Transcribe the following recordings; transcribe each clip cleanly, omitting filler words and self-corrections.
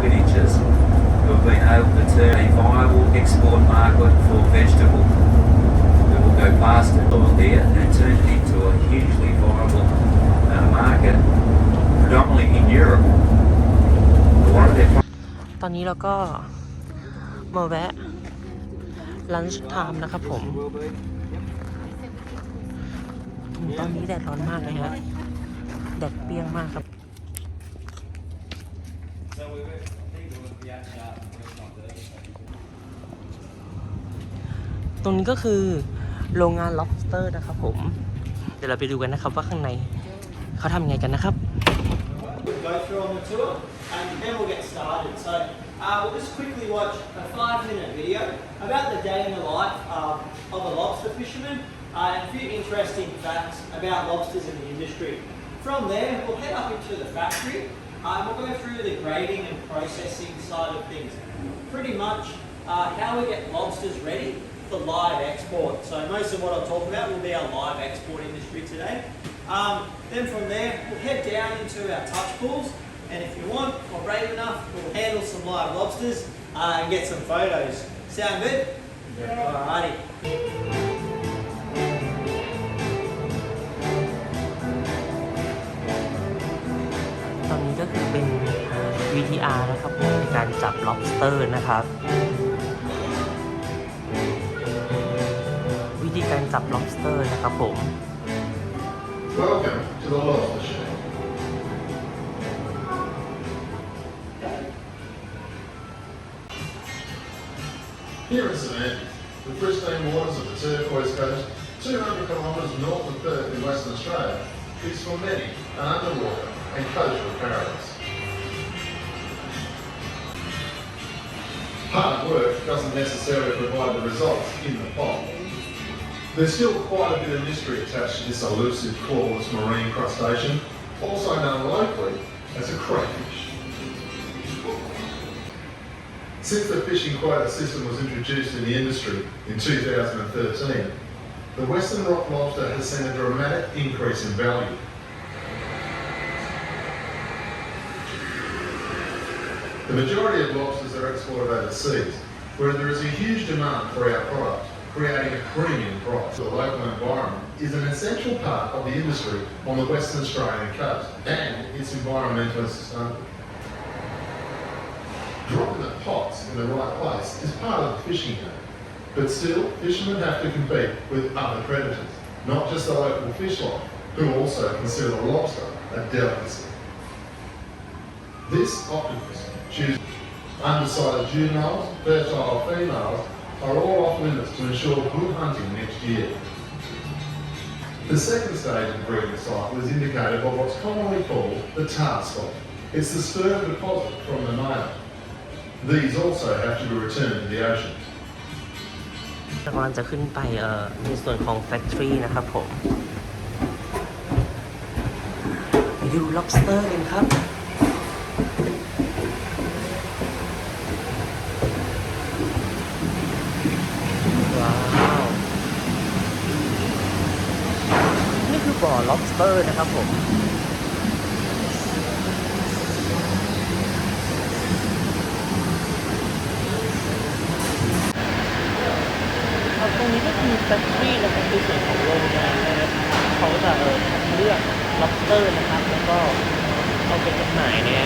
mortgages who have been able to turn a viable export market for vegetable. We will go past it oil here and turn it into a hugely viable market, predominantly in Europe. A lot of their ตอนนี้เราก็มาแวะ lunch time นะครับผมตอนนี้แดดร้อนมากเลยฮะแดดเปรี้ยงมากครับตรงนี้ก็คือโรงงาน Lobster นะครับผมเดี๋ยวเราไปดูกันนะครับว่าข้างในเขาทำไงกันนะครับ Go through on the tour and then we'll get started. So we'll just quickly watch a 5-minute video about the day in the life of a lobster fisherman and a few interesting facts about lobsters in the industry. From there, we'll head up into the factory and we'll go through the grading and processing side of things. Pretty much how we get lobsters ready for live export. So most of what I'll talk about will be our live export industry today. Then from there, we'll head down into our touch pools, and if you want, or brave enough, we'll handle some live lobsters and get some photos. Sound good? Yeah. Alrighty. ตอนนี้ก็คือเป็น VTR นะครับผมในการจับ lobster นะครับวิธีการจับ lobster นะครับผม Welcome to the Lobster Show. Here in St Andrews, the pristine waters of the Turquoise Coast, 200 kilometres north of Perth in Western Australia, is for many an underwater and coastal paradise. Hard work doesn't necessarily provide the results in the pot. There's still quite a bit of mystery attached to this elusive clawless marine crustacean, also known locally as a crayfish. Since the fishing quota system was introduced in the industry in 2013, the Western rock lobster has seen a dramatic increase in value. The majority of lobsters are exported overseas, where there is a huge demand for our product, creating a premium price. The local environment is an essential part of the industry on the Western Australian coast, and it's environmentally sustainable. Dropping the pots in the right place is part of the fishing game, but still, fishermen have to compete with other predators, not just the local fish life, who also consider the lobster a delicacy. This octopus chooses undecided juveniles, fertile females, are all off limits to ensure good hunting next year. The second stage of the breeding cycle is indicated by what's commonly called the tart spot. It's the sperm deposit from the male. These also have to be returned to the ocean. กำลังจะขึ้นไปในส่วนของ factory นะครับผมไปดู lobster กันครับบ่อ lobster นะครับผมตรงนี้ก็คือ factory นะครับคือส่วนของโรงงานนะครับเขาจะเลือก lobster นะครับแล้วก็เอาไปจำหน่ายเนี่ย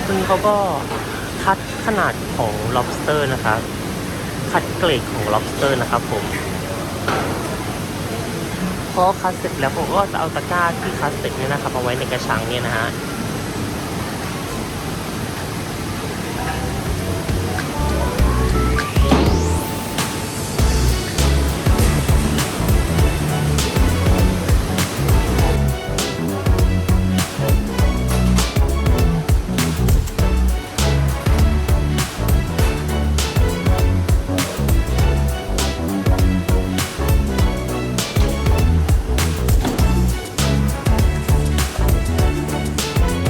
ตรงนี้เขาก็คัดขนาดของ lobster นะครับคัดเกรดของ lobster นะครับผมพอคัดเสร็จแล้วผมก็จะเอาตะกร้าที่คัดเสร็จเนี่ยนะครับเอาไว้ในกระชังเนี่ยนะฮะ ต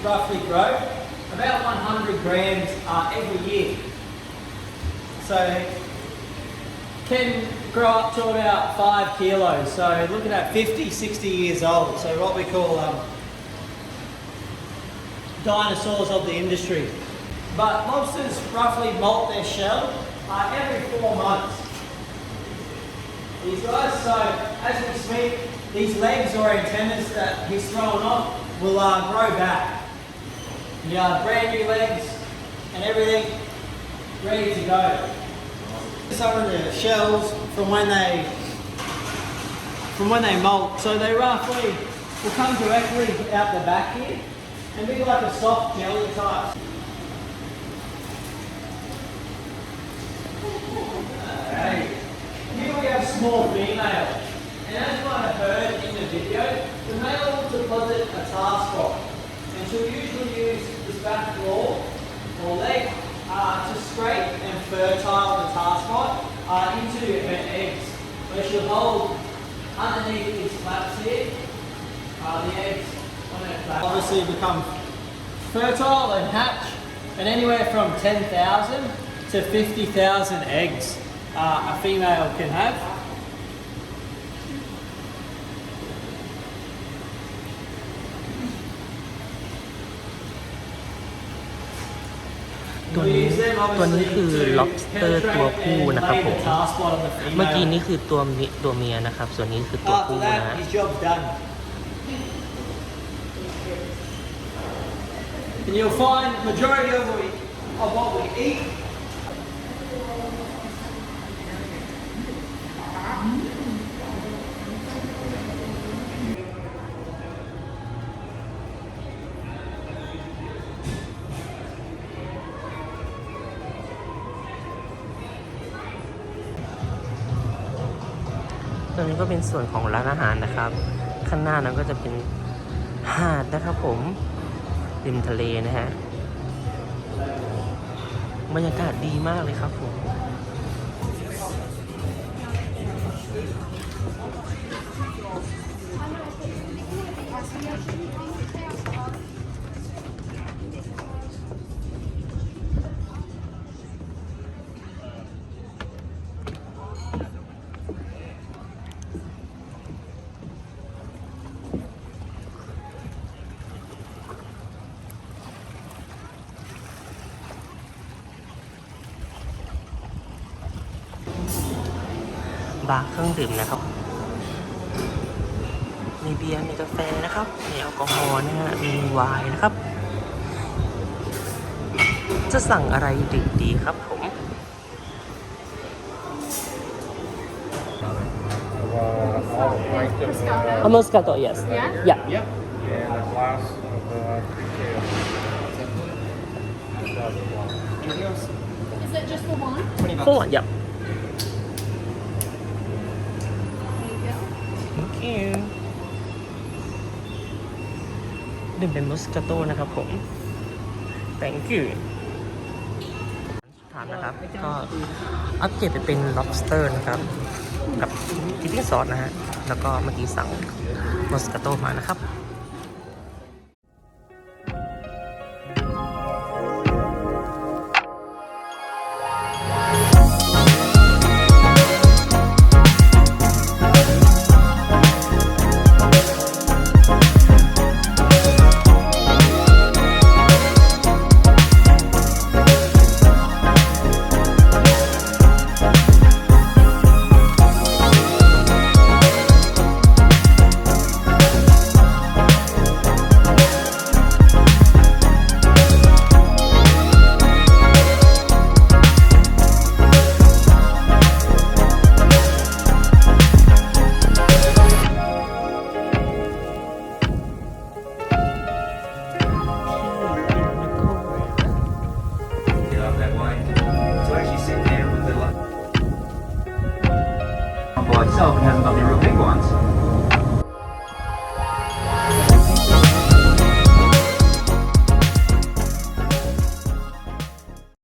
roughly grow about 100 grams every year. So can grow up to about 5 kilos. So looking at 50, 60 years old. So what we call dinosaurs of the industry. But lobsters roughly molt their shell every 4 months. These guys, so as we speak, these legs or antennas that he's thrown off will grow back. Brand new legs and everything ready to go. Some of the shells from when they molt, so they roughly will come directly out the back here and be like a soft jelly type. Alright, here we have small female, and as you might have heard in the video, the male will deposit a tar spot, and she'll usually use this back claw or leg to scrape and fertile the tar spot into her eggs, where she'll hold underneath these flaps here, the eggs on her flaps. Obviously become fertile and hatch, and anywhere from 10,000 to 50,000 eggs a female can have.ตัวนี้คือ lobster ตัวผู้นะครับผมเมื่อกี้นี้คือตัวเมียนะครับส่วนนี้คือตัวผู้นะ And you'll find majority of what we eatตรงนี้ก็เป็นส่วนของร้านอาหารนะครับข้างหน้านั้นก็จะเป็นหาดนะครับผมริมทะเลนะฮะบรรยากาศดีมากเลยครับผมบาร์เครื่องดื่มนะครับมีเบียร์มีกาแฟนะครับมีแอลกอฮอล์นะฮะมีไวน์นะครับจะสั่งอะไรดื่มดีครับผมMoscato yes yeah Yep. And a glass of Is it just the one? for one yeah There you go. Thank you ดื่มเป็น Moscato นะครับผม Thank you สุดท้ายนะครับก็อัปเกรดไปเป็น Lobster นะครับกับทิปปิ้งซอสนะฮะแล้วก็เมื่อกี้สั่ง Moscato มานะครับBy itself, it hasn't got any real big ones.